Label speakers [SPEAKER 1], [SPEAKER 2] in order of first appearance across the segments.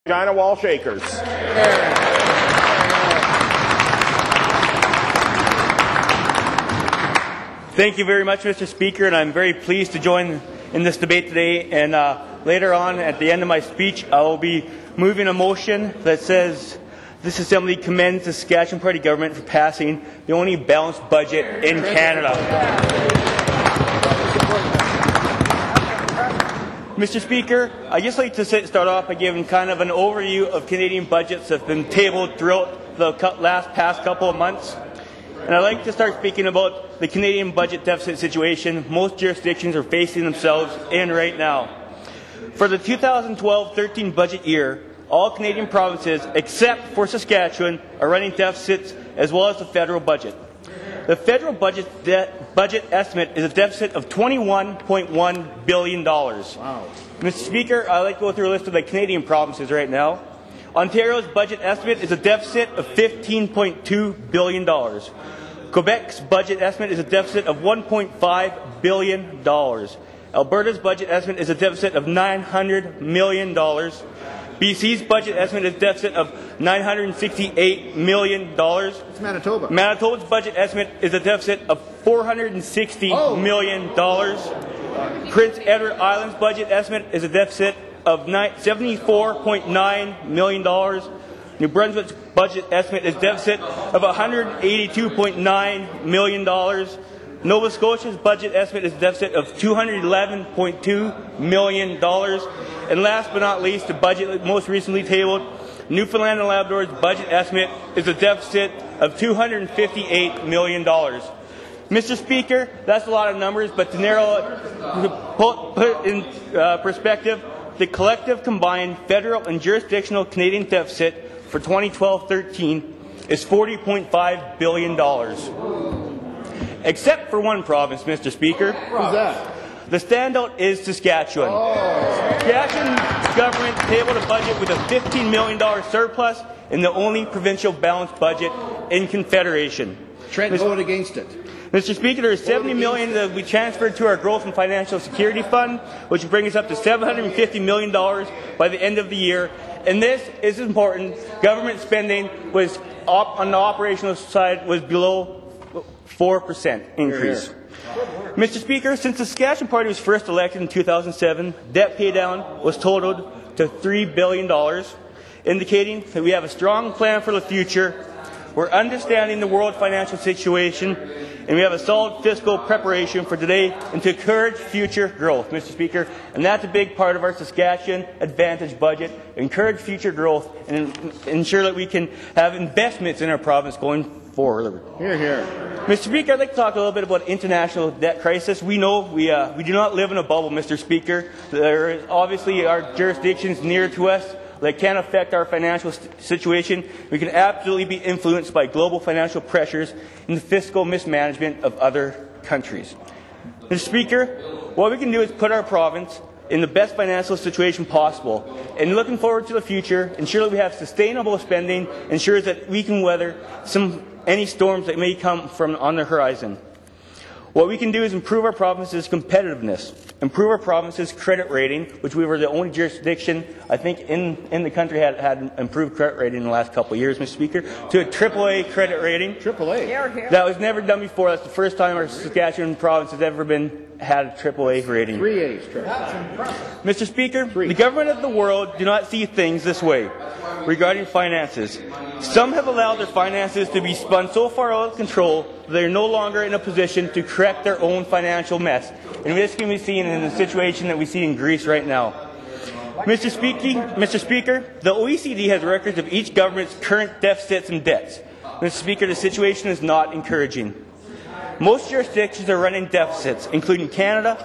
[SPEAKER 1] Regina Wall Shakers.
[SPEAKER 2] Thank you very much, Mr. Speaker, and I'm very pleased to join in this debate today. And later on, at the end of my speech, I will be moving a motion that says this Assembly commends the Saskatchewan Party government for passing the only balanced budget in Canada. Mr. Speaker, I'd just like to start off by giving kind of an overview of Canadian budgets that have been tabled throughout the past couple of months. And I'd like to start speaking about the Canadian budget deficit situation most jurisdictions are facing themselves in right now. For the 2012-13 budget year, all Canadian provinces, except for Saskatchewan, are running deficits as well as the federal budget. The federal budget estimate is a deficit of $21.1 billion. Wow. Mr. Speaker, I'd like to go through a list of the Canadian provinces right now. Ontario's budget estimate is a deficit of $15.2 billion. Quebec's budget estimate is a deficit of $1.5 billion. Alberta's budget estimate is a deficit of $900 million. BC's budget estimate is a deficit of $968 million.
[SPEAKER 1] It's Manitoba.
[SPEAKER 2] Manitoba's budget estimate is a deficit of $460 million. Prince Edward Island's budget estimate is a deficit of $74.9 million. New Brunswick's budget estimate is a deficit of $182.9 million. Nova Scotia's budget estimate is a deficit of $211.2 million. And last but not least, the budget most recently tabled, Newfoundland and Labrador's budget estimate is a deficit of $258 million. Mr. Speaker, that's a lot of numbers, but to put it in perspective, the collective combined federal and jurisdictional Canadian deficit for 2012-13 is $40.5 billion. Except for one province, Mr. Speaker.
[SPEAKER 1] Who's that?
[SPEAKER 2] The standout is Saskatchewan. Saskatchewan government tabled a budget with a $15 million surplus in the only provincial balanced budget in Confederation.
[SPEAKER 1] Trent voted against it.
[SPEAKER 2] Mr. Speaker, there is $70 million that we transferred to our Growth and Financial Security Fund, which will bring us up to $750 million by the end of the year. And this is important. Government spending was on the operational side was below 4% increase.
[SPEAKER 1] Here.
[SPEAKER 2] Mr. Speaker, since the Saskatchewan Party was first elected in 2007, debt paydown was totaled to $3 billion, indicating that we have a strong plan for the future. We're understanding the world financial situation, and we have a solid fiscal preparation for today and to encourage future growth, Mr. Speaker. And that's a big part of our Saskatchewan Advantage budget, encourage future growth and ensure that we can have investments in our province going forward.
[SPEAKER 1] Hear, hear.
[SPEAKER 2] Mr. Speaker, I'd like to talk a little bit about international debt crisis. We know we do not live in a bubble, Mr. Speaker. There obviously are jurisdictions near to us that can affect our financial situation. We can absolutely be influenced by global financial pressures and the fiscal mismanagement of other countries. Mr. Speaker, what we can do is put our province in the best financial situation possible. And looking forward to the future, ensure that we have sustainable spending, ensures that we can weather any storms that may come on the horizon. What we can do is improve our province's competitiveness, improve our province's credit rating, which we were the only jurisdiction, I think, in the country had improved credit rating in the last couple of years, Mr. Speaker, to a AAA credit rating.
[SPEAKER 1] AAA?
[SPEAKER 2] That was never done before. That's the first time our Saskatchewan province has ever had a AAA rating.
[SPEAKER 1] 3 A's.
[SPEAKER 2] Mr. Speaker, the government of the world do not see things this way regarding finances. Some have allowed their finances to be spun so far out of control that they are no longer in a position to correct their own financial mess. And this can be seen in the situation that we see in Greece right now. Mr. Speaker, the OECD has records of each government's current deficits and debts. Mr. Speaker, the situation is not encouraging. Most jurisdictions are running deficits, including Canada.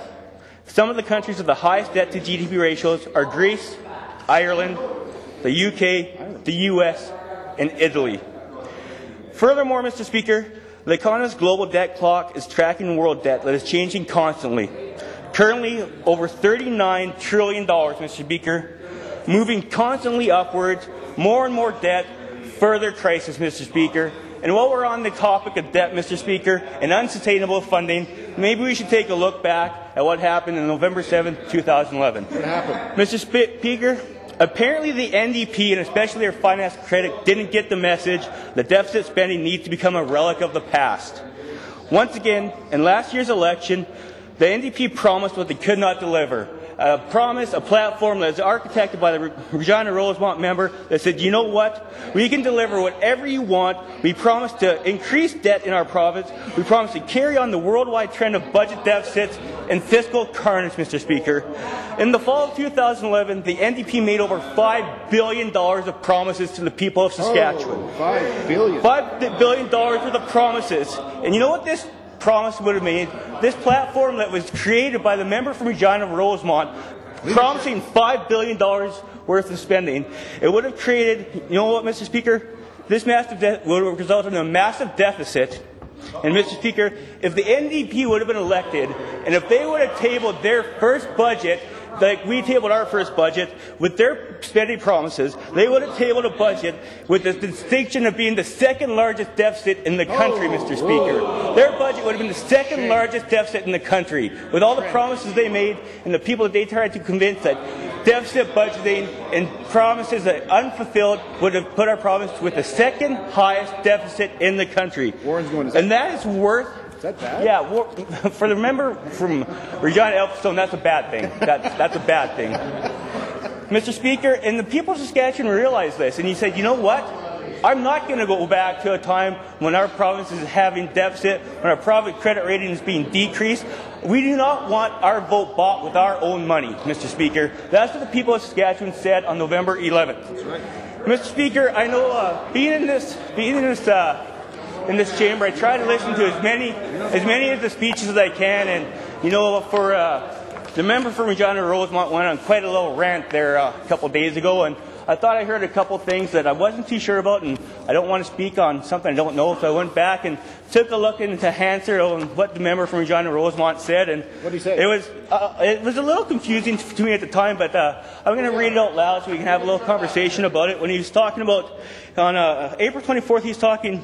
[SPEAKER 2] Some of the countries with the highest debt to GDP ratios are Greece, Ireland, the UK, the US, and Italy. Furthermore, Mr. Speaker, the economist's global debt clock is tracking world debt that is changing constantly. Currently, over $39 trillion, Mr. Speaker, moving constantly upwards, more and more debt, further crisis, Mr. Speaker. And while we're on the topic of debt, Mr. Speaker, and unsustainable funding, maybe we should take a look back at what happened on November 7, 2011.
[SPEAKER 1] What happened?
[SPEAKER 2] Mr. Speaker, Apparently the NDP, and especially their finance critic, didn't get the message that deficit spending needs to become a relic of the past. Once again, in last year's election, the NDP promised what they could not deliver. A promise, a platform that was architected by the Regina Rosemont member that said, you know what, we can deliver whatever you want. We promise to increase debt in our province. We promise to carry on the worldwide trend of budget deficits and fiscal carnage, Mr. Speaker. In the fall of 2011, the NDP made over $5 billion of promises to the people of Saskatchewan.
[SPEAKER 1] Oh, $5 billion.
[SPEAKER 2] $5 billion worth of promises. And you know what this promise would have made? This platform that was created by the member from Regina Rosemont, promising $5 billion worth of spending, it would have created, you know what, Mr. Speaker? This massive debt would have resulted in a massive deficit. And Mr. Speaker, if the NDP would have been elected, and if they would have tabled their first budget, like we tabled our first budget, with their spending promises, they would have tabled a budget with the distinction of being the second largest deficit in the country, Mr. Speaker. Their budget would have been the second largest deficit in the country, with all the promises they made and the people that they tried to convince that deficit budgeting and promises that unfulfilled would have put our province with the second highest deficit in the country.
[SPEAKER 1] Warren's going to
[SPEAKER 2] and that is worth...
[SPEAKER 1] Is that bad?
[SPEAKER 2] Yeah, for the member from Regina Elphinstone, that's a bad thing. That's a bad thing. Mr. Speaker, and the people of Saskatchewan realize this, and he said, you know what? I'm not going to go back to a time when our province is having deficit, when our province credit rating is being decreased. We do not want our vote bought with our own money, Mr. Speaker. That's what the people of Saskatchewan said on November 11th. That's right. Mr. Speaker, I know being in this chamber, I try to listen to as many of the speeches as I can, and you know, for the member from Regina Rosemont went on quite a little rant there a couple days ago, and I thought I heard a couple things that I wasn't too sure about, and I don't want to speak on something I don't know, so I went back and took a look into Hansard on what the member from Regina Rosemont said, and
[SPEAKER 1] what did he say?
[SPEAKER 2] It was a little confusing to me at the time, but I'm going to read it out loud so we can have a little conversation about it. When he was talking about, on April 24th, he's talking,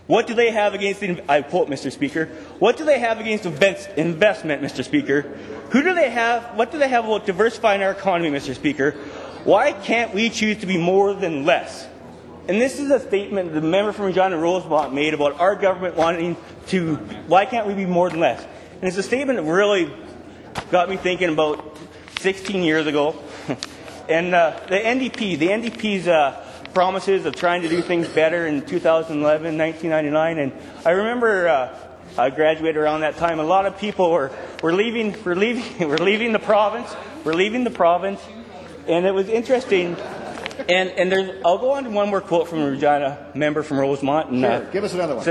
[SPEAKER 2] what do they have against, I quote, Mr. Speaker, what do they have against investment, Mr. Speaker? What do they have about diversifying our economy, Mr. Speaker? Why can't we choose to be more than less? And this is a statement the member from Regina Rosemont made about our government wanting to, why can't we be more than less? And it's a statement that really got me thinking about 16 years ago. And the NDP's promises of trying to do things better in 2011, 1999, and I remember I graduated around that time. A lot of people were leaving the province, and it was interesting. And I'll go on to one more quote from a Regina member from Rosemont. And,
[SPEAKER 1] sure, give us another one.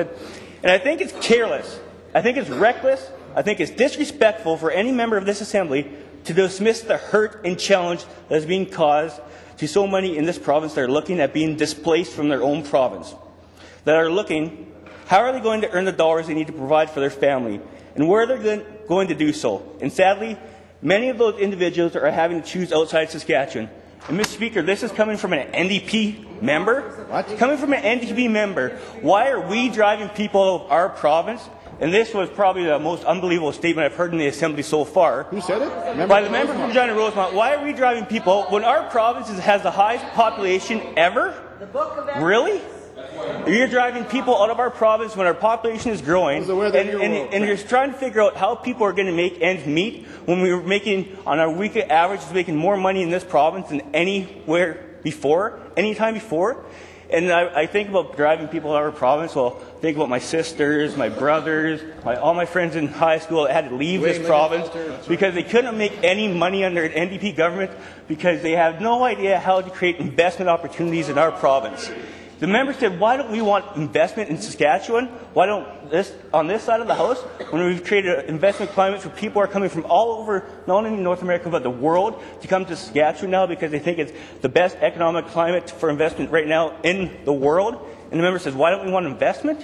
[SPEAKER 2] And I think it's careless. I think it's reckless. I think it's disrespectful for any member of this assembly to dismiss the hurt and challenge that is being caused to so many in this province that are looking at being displaced from their own province, that are looking, how are they going to earn the dollars they need to provide for their family, and where they're going to do so. And sadly, many of those individuals are having to choose outside Saskatchewan. And Mr. Speaker, this is coming from an NDP member?
[SPEAKER 1] What?
[SPEAKER 2] Coming from an NDP member. Why are we driving people out of our province? And this was probably the most unbelievable statement I've heard in the Assembly so far.
[SPEAKER 1] Who said it?
[SPEAKER 2] By the member from Regina Rosemont. Why are we driving people out when our province has the highest population ever? Really? You're driving people out of our province when our population is growing, and you're trying to figure out how people are going to make ends meet when we were making, on our weekly average, making more money in this province than anywhere before, any time before. And I think about driving people out of our province. Well, think about my sisters, my brothers, all my friends in high school that had to leave this province because they couldn't make any money under an NDP government because they have no idea how to create investment opportunities in our province. The member said, why don't we want investment in Saskatchewan? Why don't on this side of the House, when we've created an investment climate where people are coming from all over, not only North America, but the world, to come to Saskatchewan now because they think it's the best economic climate for investment right now in the world? And the member says, why don't we want investment?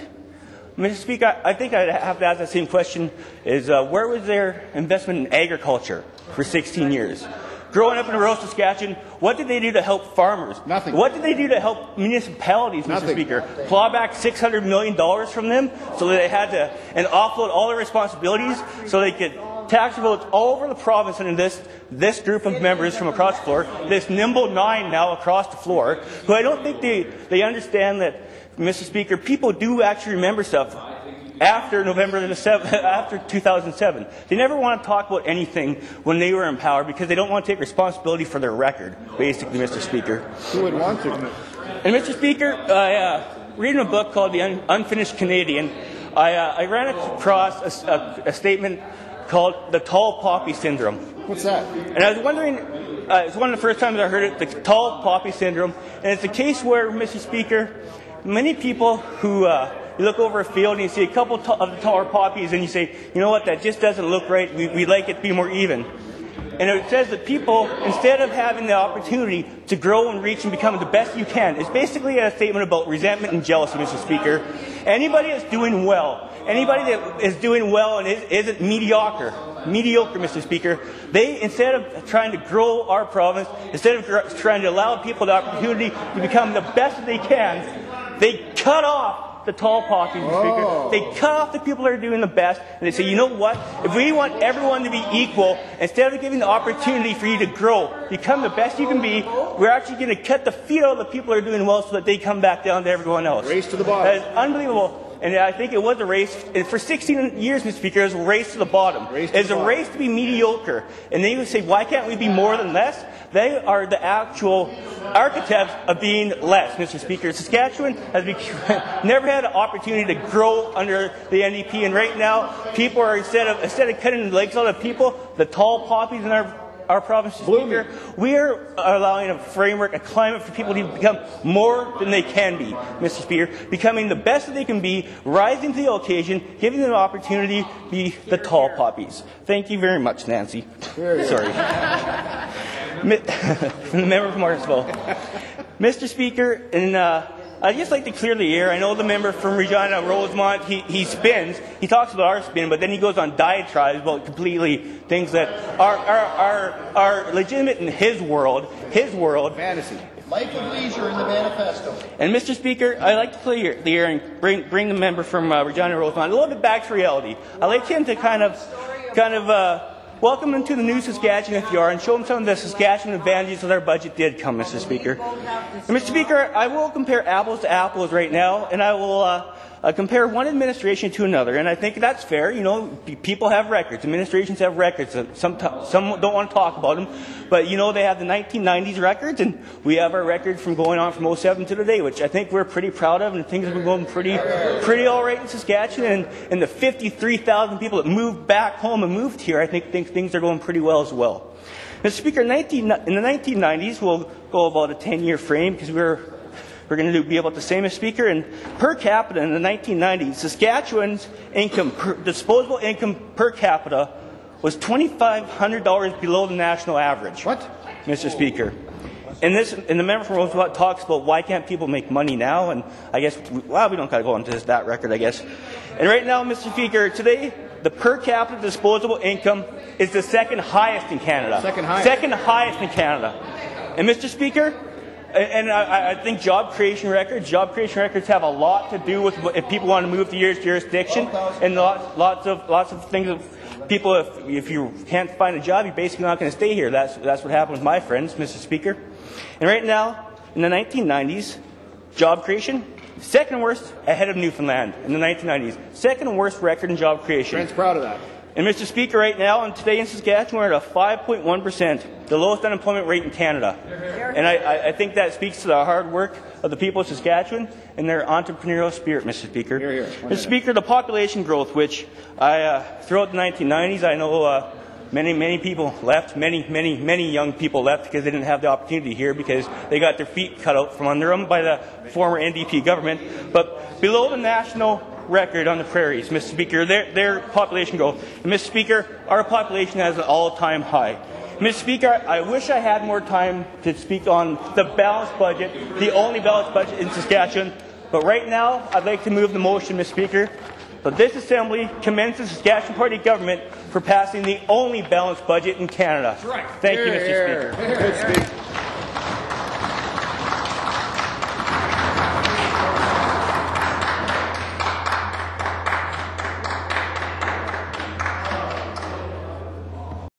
[SPEAKER 2] Mr. Speaker, I think I'd have to ask that same question, is where was their investment in agriculture for 16 years? Growing up in rural Saskatchewan, what did they do to help farmers?
[SPEAKER 1] Nothing.
[SPEAKER 2] What did they do to help municipalities,
[SPEAKER 1] Nothing.
[SPEAKER 2] Mr. Speaker? Claw back $600 million from them so that they had to, and offload all their responsibilities so they could tax votes all over the province, and this group of members from across the floor, this nimble 9 now across the floor, who I don't think they understand that, Mr. Speaker, people do actually remember stuff after after 2007. They never want to talk about anything when they were in power because they don't want to take responsibility for their record, basically, Mr. Speaker.
[SPEAKER 1] Who would want to?
[SPEAKER 2] And Mr. Speaker, reading a book called The Unfinished Canadian, I ran across a statement called the tall poppy syndrome.
[SPEAKER 1] What's that?
[SPEAKER 2] And I was wondering, it's one of the first times I heard it, the tall poppy syndrome. And it's a case where, Mr. Speaker, many people who you look over a field and you see a couple of the taller poppies and you say, you know what, that just doesn't look right, we'd like it to be more even. And it says that people, instead of having the opportunity to grow and reach and become the best you can, it's basically a statement about resentment and jealousy, Mr. Speaker. Anybody that's doing well, anybody that is doing well and isn't mediocre, Mr. Speaker, they, instead of trying to grow our province, instead of trying to allow people the opportunity to become the best that they can, they cut off the tall poppies, Mr. Speaker. They cut off the people that are doing the best, and they say, you know what? If we want everyone to be equal, instead of giving the opportunity for you to grow, become the best you can be, we're actually going to cut the feet out of the people that are doing well so that they come back down to everyone else.
[SPEAKER 1] Race to the bottom.
[SPEAKER 2] That is unbelievable. And I think it was a race. For 16 years, Mr. Speaker, it was a race to the bottom. It's a race to be mediocre. And they would say, why can't we be more than less? They are the actual architects of being less, Mr. Speaker. Saskatchewan has never had an opportunity to grow under the NDP. And right now, people are, instead of cutting the legs out of people, the tall poppies in our province, Speaker, we are allowing a framework, a climate for people to become more than they can be, Mr. Speaker, becoming the best that they can be, rising to the occasion, giving them an opportunity to be the tall poppies. Thank you very much, Nancy. Sorry. From the member from Morrisville. Mr. Speaker, and I'd just like to clear the air. I know the member from Regina Rosemont, he spins. He talks about our spin, but then he goes on diatribes about completely things that are legitimate in his world.
[SPEAKER 1] Fantasy.
[SPEAKER 3] Life of leisure in the manifesto.
[SPEAKER 2] And Mr. Speaker, I'd like to clear the air and bring the member from Regina Rosemont a little bit back to reality. I'd like him to kind of welcome him to the new Saskatchewan if you are, and show him some of the Saskatchewan advantages that our budget did come, Mr. Speaker. And Mr. Speaker, I will compare apples to apples right now, and I will compare one administration to another, and I think that's fair. You know, people have records. Administrations have records. Some don't want to talk about them, but you know they have the 1990s records, and we have our records from going on from 07 to today, which I think we're pretty proud of, and things have been going pretty all right in Saskatchewan. And the 53,000 people that moved back home and moved here, I think things are going pretty well as well. Mr. Speaker, in the 1990s, we'll go about a 10-year frame because we're going to be about the same as Speaker. And per capita in the 1990s, Saskatchewan's disposable income per capita was $2,500 below the national average.
[SPEAKER 1] What?
[SPEAKER 2] Mr. Speaker. And the member from Roosevelt talks about why can't people make money now, and I guess, well, we don't got to go into that record, I guess. And right now, Mr. Speaker, today, the per capita disposable income is the second highest in Canada.
[SPEAKER 1] Second highest.
[SPEAKER 2] Second highest in Canada. And Mr. Speaker, and I think job creation records have a lot to do with if people want to move to your jurisdiction, and lots of things. People, if you can't find a job, you're basically not going to stay here. That's what happened with my friends, Mr. Speaker. And right now, in the 1990s, job creation, second worst ahead of Newfoundland in the 1990s. Second worst record in job creation.
[SPEAKER 1] Trent's proud of that.
[SPEAKER 2] And Mr. Speaker, right now, and today in Saskatchewan, we're at a 5.1%, the lowest unemployment rate in Canada. And I think that speaks to the hard work of the people of Saskatchewan and their entrepreneurial spirit, Mr. Speaker.
[SPEAKER 1] Here, here.
[SPEAKER 2] Mr. Speaker, the population growth, which throughout the 1990s, I know many people left, many young people left because they didn't have the opportunity here because they got their feet cut out from under them by the former NDP government. But below the national record on the prairies, Mr. Speaker, their population growth. And Mr. Speaker, our population has an all-time high. Mr. Speaker, I wish I had more time to speak on the balanced budget, the only balanced budget in Saskatchewan. But right now, I'd like to move the motion, Mr. Speaker, that this Assembly commends the Saskatchewan Party government for passing the only balanced budget in Canada. Thank you, Mr. Speaker.
[SPEAKER 1] Good speak.